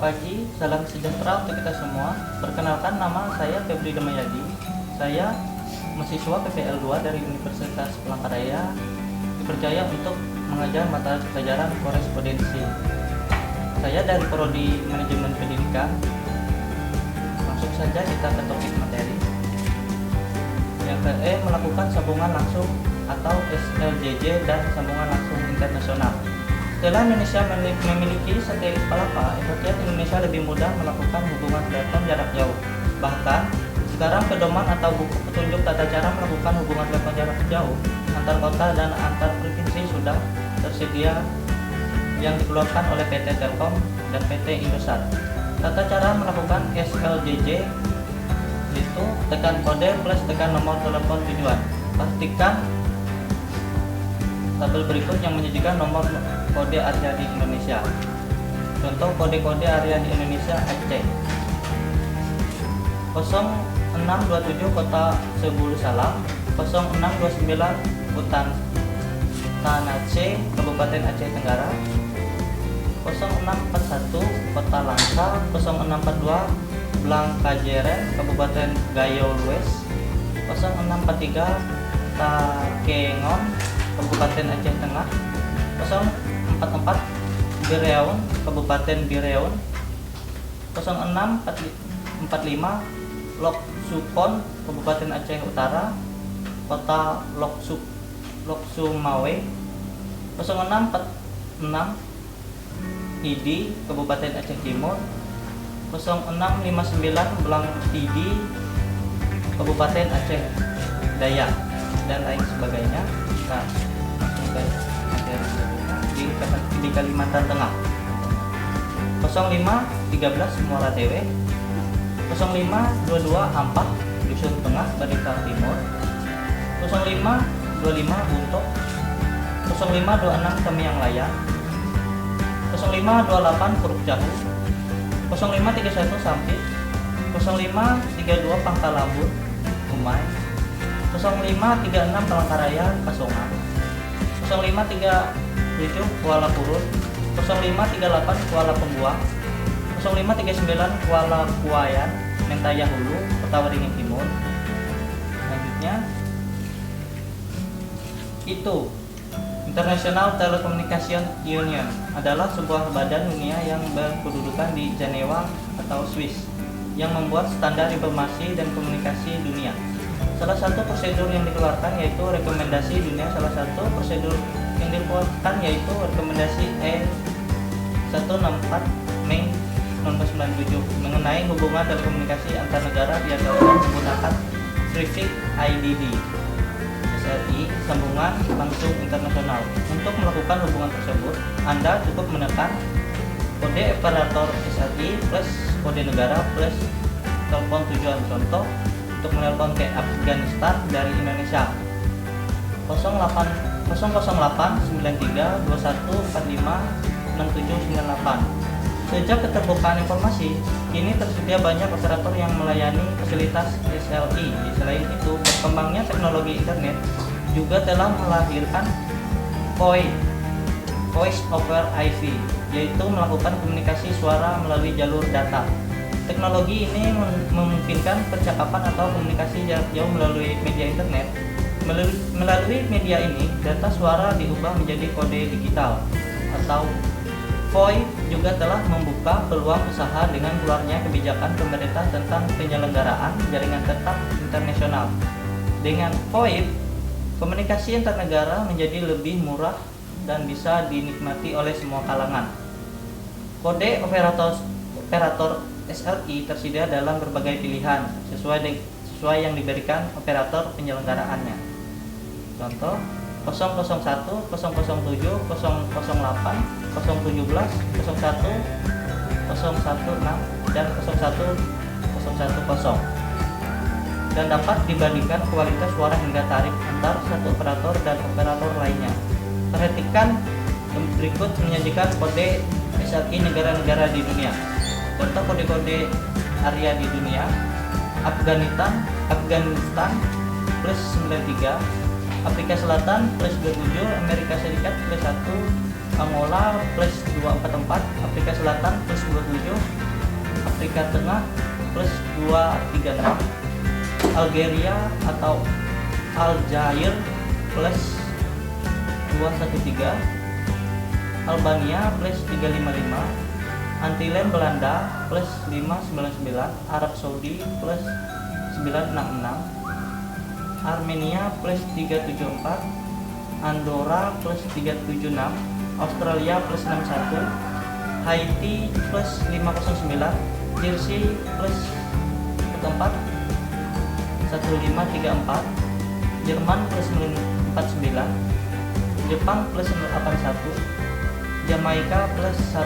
Selamat pagi, salam sejahtera untuk kita semua. Perkenalkan, nama saya Febri Damayadi. Saya mahasiswa PPL 2 dari Universitas Palangkaraya, dipercaya untuk mengajar mata pelajaran korespondensi. Saya dari Prodi Manajemen Pendidikan. Langsung saja kita ke topik materi. Yang melakukan sambungan langsung atau SLJJ dan sambungan langsung internasional. Setelah Indonesia memiliki satelit Palapa, rakyat Indonesia lebih mudah melakukan hubungan telepon jarak jauh. Bahkan, sekarang pedoman atau buku petunjuk tata cara melakukan hubungan telepon jarak jauh antar kota dan antar provinsi sudah tersedia yang dikeluarkan oleh PT Telkom dan PT Indosat. Tata cara melakukan SLJJ itu tekan kode plus tekan nomor telepon tujuan. Pastikan tabel berikut yang menyajikan nomor kode area di Indonesia. Contoh kode-kode area di Indonesia: Aceh 0627 Kota Sebulu Salam, 0629 Hutan Tanace Kabupaten Aceh Tenggara, 0641 Kota Langsa, 0642 Blangkajeren Kabupaten Gayo Lues, 0643 Takengon Kabupaten Aceh Tengah, 044 Bireun Kabupaten Bireun, 0645 Loksupon Kabupaten Aceh Utara, Kota Loksumawe, 0646 Idi Kabupaten Aceh Timur, 0659 Belang Idi Kabupaten Aceh Dayak, dan lain sebagainya. Nah, langsung ke materi di Kalimantan Tengah. 0513 Muara Tewe, 0522 Ampak Dusun Tengah Barita Timur, 0525 Buntok, 0526 Tamiang Layan, 0528 Puruk Jahu, 0531 Sampit, 0532 Pangkalabun Umay, 0536 Palangkaraya Kasongan, 0537 Kuala Purut, 0538 Kuala Pembuang, 0539 Kuala Kuayan Mentaya Hulu Kota Waringin Timur. Selanjutnya itu International Telecommunication Union adalah sebuah badan dunia yang berkedudukan di Jenewa atau Swiss yang membuat standar informasi dan komunikasi dunia. Salah satu prosedur yang dikeluarkan yaitu rekomendasi dunia. Salah satu prosedur yang dikeluarkan yaitu rekomendasi E164 Mei 1997 mengenai hubungan telekomunikasi antar negara diadakan menggunakan Traffic IDD SLI, sambungan langsung internasional. Untuk melakukan hubungan tersebut, Anda cukup menekan kode operator SLI plus kode negara plus telepon tujuan. Contoh, untuk menelpon ke Afghanistan dari Indonesia 008 93 21 45 6798. Sejak keterbukaan informasi, kini tersedia banyak operator yang melayani fasilitas SLI. Selain itu, berkembangnya teknologi internet juga telah melahirkan VoIP, Voice over IP, yaitu melakukan komunikasi suara melalui jalur data. Teknologi ini memungkinkan percakapan atau komunikasi jarak jauh melalui media internet. Melalui media ini, data suara diubah menjadi kode digital atau VoIP juga telah membuka peluang usaha dengan keluarnya kebijakan pemerintah tentang penyelenggaraan jaringan tetap internasional. Dengan VoIP, komunikasi antar negara menjadi lebih murah dan bisa dinikmati oleh semua kalangan. Kode operator SLI tersedia dalam berbagai pilihan sesuai yang diberikan operator penyelenggaraannya. Contoh 001, 007, 008, 017, 01, 016 dan 01010, dan dapat dibandingkan kualitas suara hingga tarif antar satu operator dan operator lainnya. Perhatikan berikut menyajikan kode SLI negara-negara di dunia. Contoh kode-kode area di dunia: Afghanistan plus 93, Afrika Selatan plus 27, Amerika Serikat plus 1, Angola plus 2, 244, Afrika Selatan plus 27, Afrika Tengah plus 236, Algeria atau Aljair plus 213, Albania plus 355, Antillen Belanda plus 599, Arab Saudi plus 966, Armenia plus 374, Andorra plus 376, Australia plus 61, Haiti plus 509, Jersey plus 44, 1534, Jerman plus 49, Jepang plus 81, Jamaika plus 1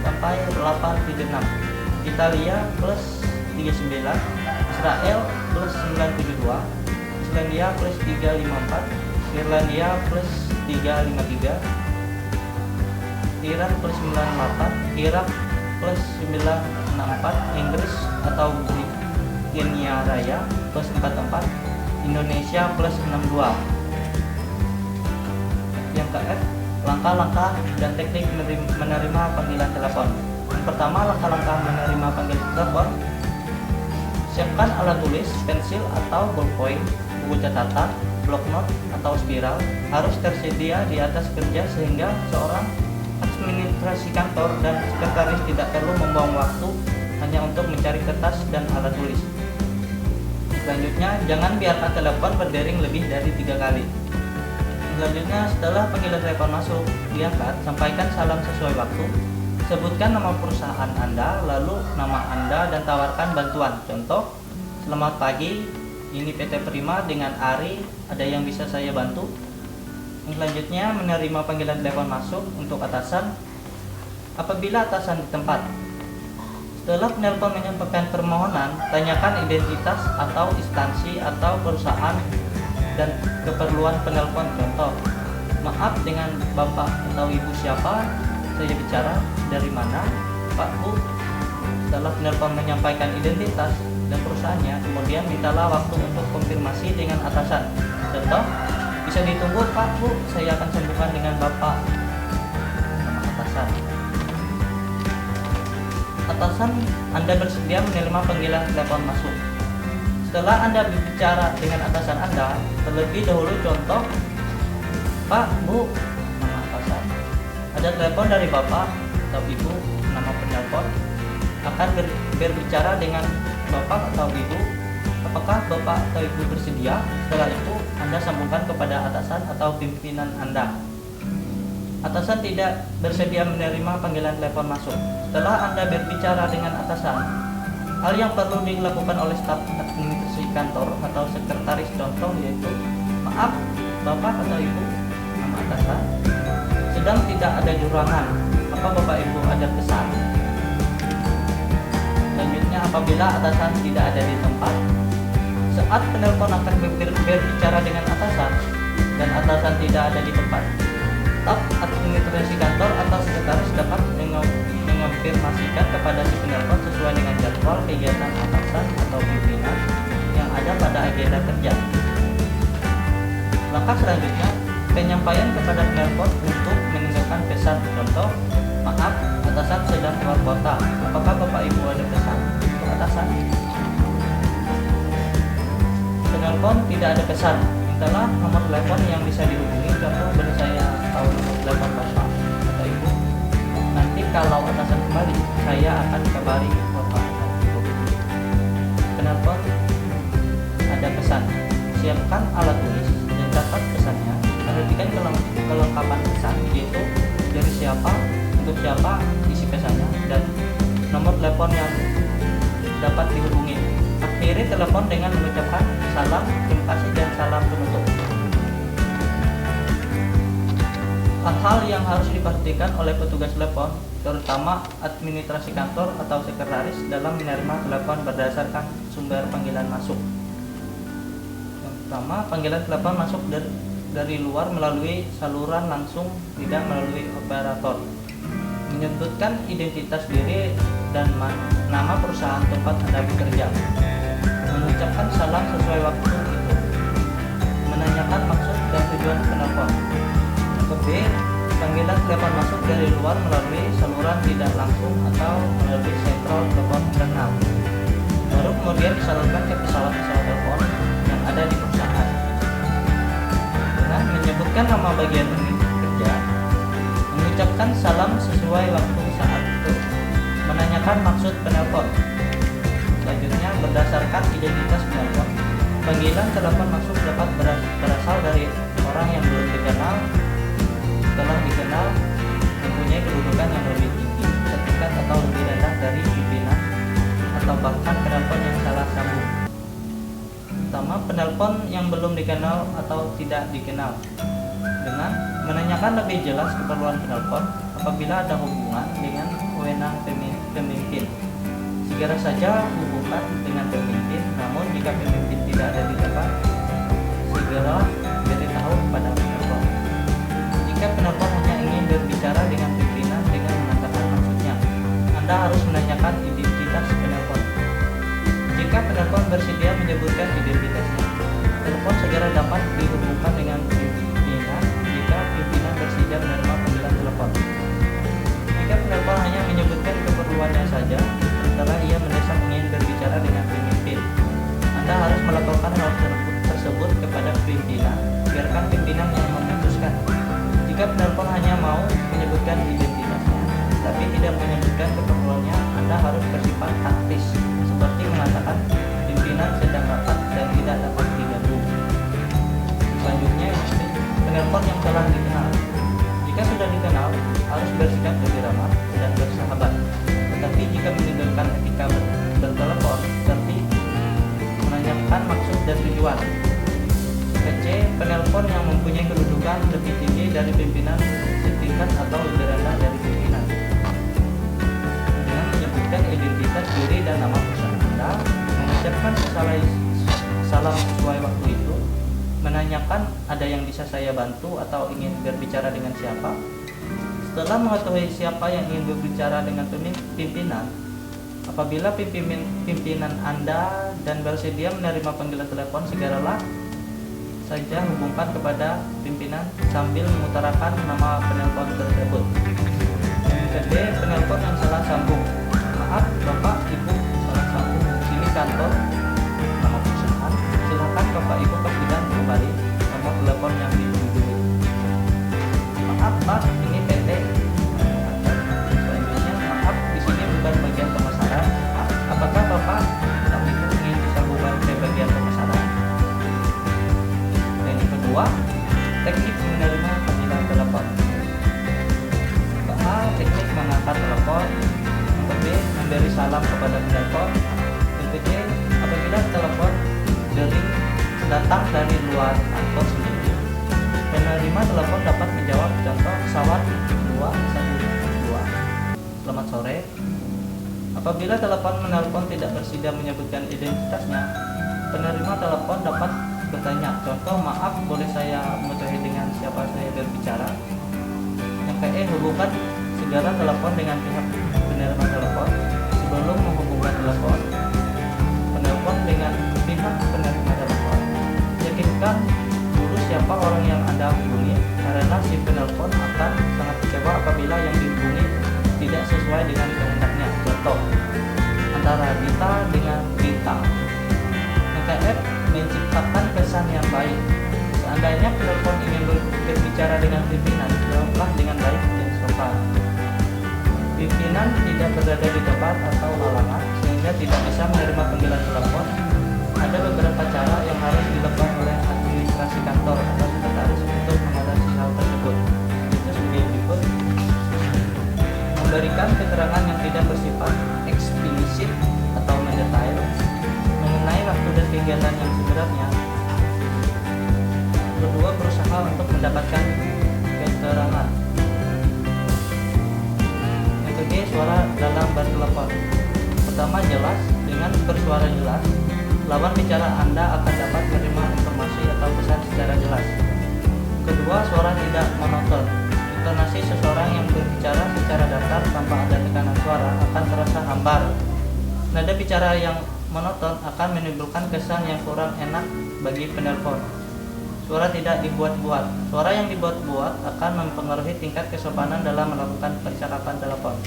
sampai 876, Italia plus 39, Israel plus 972, Islandia plus 354, Irlandia plus 353, Iran plus 98, Irak plus 964, Inggris atau Britania Raya plus 44, Indonesia plus 62. Yang ke-F, langkah-langkah dan teknik menerima panggilan telepon. Yang pertama, langkah-langkah menerima panggilan telepon. Siapkan alat tulis, pensil atau ballpoint, buku catatan, bloknot atau spiral harus tersedia di atas kerja sehingga seorang administrasi kantor dan sekretaris tidak perlu membuang waktu hanya untuk mencari kertas dan alat tulis. Selanjutnya, jangan biarkan telepon berdering lebih dari 3 kali. Selanjutnya, setelah panggilan telepon masuk, diangkat, sampaikan salam sesuai waktu. Sebutkan nama perusahaan Anda, lalu nama Anda dan tawarkan bantuan. Contoh, selamat pagi, ini PT Prima dengan Ari, ada yang bisa saya bantu? Selanjutnya, menerima panggilan telepon masuk untuk atasan. Apabila atasan di tempat, setelah penelpon menyampaikan permohonan, tanyakan identitas atau instansi atau perusahaan dan keperluan penelpon. Contoh, maaf, dengan Bapak atau Ibu siapa saya bicara, dari mana, Pak, Bu? Setelah penelpon menyampaikan identitas dan perusahaannya, kemudian mintalah waktu untuk konfirmasi dengan atasan. Contoh, bisa ditunggu Pak, Bu, saya akan sambungkan dengan Bapak. Nama atasan. Atasan, Anda bersedia menerima panggilan telepon masuk. Setelah Anda berbicara dengan atasan Anda, terlebih dahulu contoh, Pak, Bu, nama atasan, ada telepon dari Bapak atau Ibu, nama penelpon, akan berbicara dengan Bapak atau Ibu. Apakah Bapak atau Ibu bersedia? Setelah itu, Anda sambungkan kepada atasan atau pimpinan Anda. Atasan tidak bersedia menerima panggilan telepon masuk. Setelah Anda berbicara dengan atasan, hal yang perlu dilakukan oleh staf administrasi kantor atau sekretaris contoh yaitu, maaf, Bapak atau Ibu, nama atasan, sedang tidak ada jurangan. Apa Bapak Ibu ada pesan? Selanjutnya, apabila atasan tidak ada di tempat, saat penelpon akan berbicara dengan atasan dan atasan tidak ada di tempat, staf administrasi kantor atau sekretaris dapat mengonfirmasikan kepada si penelpon sesuai dengan jadwal kegiatan atasan atau pimpinan yang ada pada agenda kerja. Langkah selanjutnya, penyampaian kepada penelpon untuk meninggalkan pesan. Contoh, maaf, atasan sedang keluar kota. Apakah Bapak Ibu ada pesan untuk atasan? Penelpon tidak ada pesan. Mintalah nomor telepon yang bisa dihubungi. Contoh, beri saya tahu nomor telepon Bapak atau Ibu. Nanti kalau atasan kembali, saya akan kabari Bapak atau Ibu. Penelpon ada pesan. Siapkan alat tulis dan catat pesannya. Perhatikan kelengkapan pesan, yaitu dari siapa, untuk siapa, isi pesannya, dan nomor telepon yang dapat dihubungi. Akhiri telepon dengan mengucapkan salam, terima kasih, dan salam penutup. Hal-hal yang harus diperhatikan oleh petugas telepon, terutama administrasi kantor atau sekretaris dalam menerima telepon berdasarkan sumber panggilan masuk. Yang pertama, panggilan telepon masuk dari luar melalui saluran langsung, tidak melalui operator. Menyebutkan identitas diri dan nama perusahaan tempat Anda bekerja. Mengucapkan salam sesuai waktu itu. Menanyakan maksud dan tujuan penelpon. B. Panggilan dapat masuk dari luar melalui saluran tidak langsung atau melalui sentral telepon internal. Baru kemudian disalurkan ke pesawat-pesawat telepon yang ada di perusahaan. Dengan menyebutkan nama bagian unit kerja, mengucapkan salam sesuai waktu saat itu, menanyakan maksud penelpon. Selanjutnya, berdasarkan identitas penelpon, panggilan telepon masuk dapat berasal dari orang yang belum dikenal, setelah dikenal, mempunyai kedudukan yang lebih tinggi, setingkat atau lebih rendah dari pimpinan, atau bahkan penelpon yang salah sambung. Pertama, penelpon yang belum dikenal atau tidak dikenal. Dengan menanyakan lebih jelas keperluan penelpon apabila ada hubungan dengan wewenang pemimpin. Segera saja hubungkan dengan pemimpin, namun jika pemimpin tidak ada di tempat, segera beritahu kepada penelpon. Jika penelpon hanya ingin berbicara dengan pimpinan dengan mengatakan maksudnya, Anda harus menanyakan identitas penelpon. Jika penelpon bersedia menyebutkan identitasnya, telepon segera dapat dihubungkan dengan pimpinan jika pimpinan bersedia menerima panggilan telepon. Jika penelpon hanya menyebutkan keperluannya saja, sementara ia mendesak ingin berbicara dengan pemimpin, Anda harus melaporkan hal tersebut kepada pimpinan, biarkan pimpinan yang memutuskan. Jika penelpon hanya mau menyebutkan identitasnya, tapi tidak menyebutkan keperluannya, Anda harus bersifat taktis, seperti mengatakan pimpinan sedang rapat dan tidak dapat diganggu. Selanjutnya, penelpon yang telah dikenal. Jika sudah dikenal, harus bersikap lebih ramah dan bersahabat. Tetapi jika meninggalkan etika bertelepon, seperti menanyakan maksud dan tujuan. C. Penelpon yang mempunyai kedudukan lebih tinggi dari pimpinan, setingkat atau lebih rendah dari pimpinan. Dengan menyebutkan identitas diri dan nama perusahaan Anda, mengucapkan salam sesuai waktu itu, menanyakan ada yang bisa saya bantu atau ingin berbicara dengan siapa. Setelah mengetahui siapa yang ingin berbicara dengan pimpinan, apabila pimpinan Anda dan bersedia menerima panggilan telepon, segeralah saja hubungkan kepada pimpinan sambil mengutarakan nama penelpon tersebut. D. Penelpon yang salah sambung. Maaf Bapak Ibu, salah sambung. Sini kantor, nama perusahaan. Silakan Bapak Ibu pastikan kembali nomor telepon yang dihubungi. Maaf Pak, ini PT. Selanjutnya, maaf di sini bukan bagian pemasaran. Apakah Bapak ingin disambungkan ke bagian pemasaran? Dan yang kedua, teknik menerima panggilan telepon. A. Teknik mengangkat telepon. Yang B. Memberi salam kepada penelpon. Yang C. Apabila telepon dering datang dari luar kantor sendiri, penerima telepon dapat menjawab contoh pesawat 212. Selamat sore. Apabila telepon menelpon tidak bersedia menyebutkan identitasnya, penerima telepon dapat bertanya, contoh, maaf boleh saya mengetahui dengan siapa saya berbicara? Yang PE, hubungkan segera telepon dengan pihak penerima telepon sebelum menghubungkan telepon penelpon dengan pihak penerima telepon. Yakinkan dulu siapa orang yang Anda hubungi, karena si penelpon akan sangat kecewa apabila yang dihubungi tidak sesuai dengan kehendaknya. Contoh, antara Dita dengan Dita. Yang KF, menciptakan kesan yang baik. Seandainya penelpon ingin berbicara dengan pimpinan, jawablah dengan baik dan sopan. Pimpinan tidak berada di tempat atau halangan sehingga tidak bisa menerima panggilan telepon. Ada beberapa cara yang harus dilakukan oleh administrasi kantor atau sekretaris untuk mengatasi hal tersebut. Itu sebagai berikut: memberikan keterangan yang tidak bersifat eksplisit atau mendetail mengenai waktu dan kegiatan yang sebenarnya. Kedua, berusaha untuk mendapatkan keterangan. Yang ketiga, suara dalam bertelepon. Pertama, jelas. Dengan bersuara jelas, lawan bicara Anda akan dapat menerima informasi atau pesan secara jelas. Kedua, suara tidak monoton. Intonasi seseorang yang berbicara secara datar tanpa ada tekanan suara akan terasa hambar. Nada bicara yang monoton akan menimbulkan kesan yang kurang enak bagi penelpon. Suara tidak dibuat-buat. Suara yang dibuat-buat akan mempengaruhi tingkat kesopanan dalam melakukan percakapan telepon.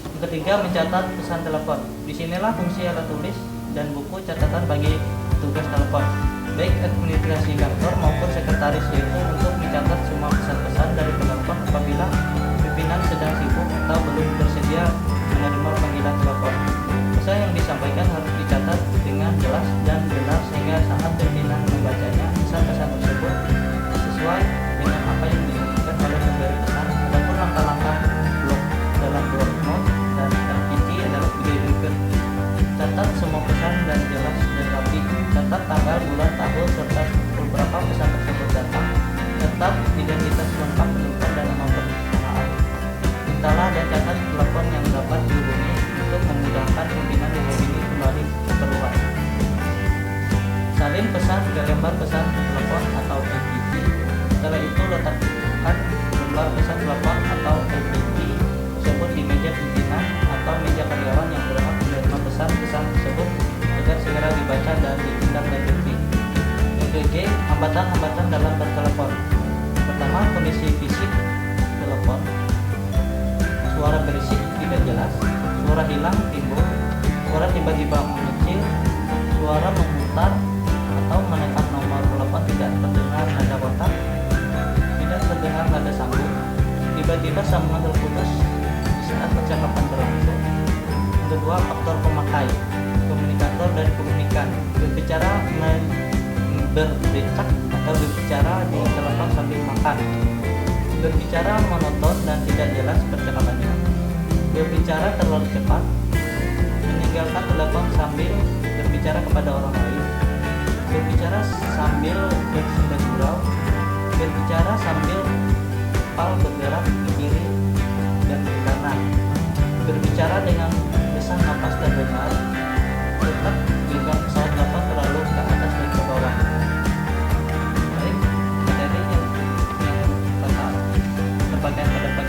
Yang ketiga, mencatat pesan telepon. Disinilah fungsi alat tulis dan buku catatan bagi tugas telepon, baik administrasi kantor maupun sekretaris, yaitu untuk mencatat semua pesan-pesan dari penelpon apabila pimpinan sedang sibuk atau belum bersedia menerima panggilan telepon. Pesan yang disampaikan harus dicatat dengan jelas dan benar sehingga saat pimpinan membacanya, pesan-pesan tersebut sesuai dengan apa yang diinginkan oleh pemberi pesan. Adapun langkah-langkah dalam blok note dan inti adalah berikut: catat semua pesan dan jelas dan rapi. Catat tanggal, bulan, tahun, serta beberapa pesan tersebut datang. Catat identitas lengkap penumpang dan nama perusahaan. Mintalah dan catat telepon yang dapat dihubungi untuk memudahkan pimpinan menghubungi kembali keperluan. Salin pesan 3 lembar pesan telepon atau LPT. Setelah itu letakkan lembar pesan telepon atau LPT tersebut di meja pimpinan atau meja karyawan yang berhak menerima pesan-pesan tersebut agar segera dibaca dan ditindaklanjuti. Yang ke-G, hambatan-hambatan dalam bertelepon. Pertama, kondisi fisik telepon. Suara berisik tidak jelas, suara hilang timbul, suara tiba-tiba mengecil, suara memutar atau menekan nomor telepon tidak terdengar nada kotak, tidak terdengar nada sambung, tiba-tiba sambungan terputus di saat percakapan berlangsung. Yang kedua, faktor pemakai. Komunikator dan komunikan. Berbicara berdecak atau berbicara di telepon sambil makan. Berbicara monoton dan tidak jelas percakapannya. Berbicara terlalu cepat. Meninggalkan telepon sambil berbicara kepada orang lain. Berbicara sambil bersenda gurau. Berbicara sambil kepala bergerak ke kiri dan ke kanan. Berbicara dengan desak napas terdengar. Tetap juga pesawat telepon terlalu ke atas dan ke bawah. Baik, materi yang terbagian pada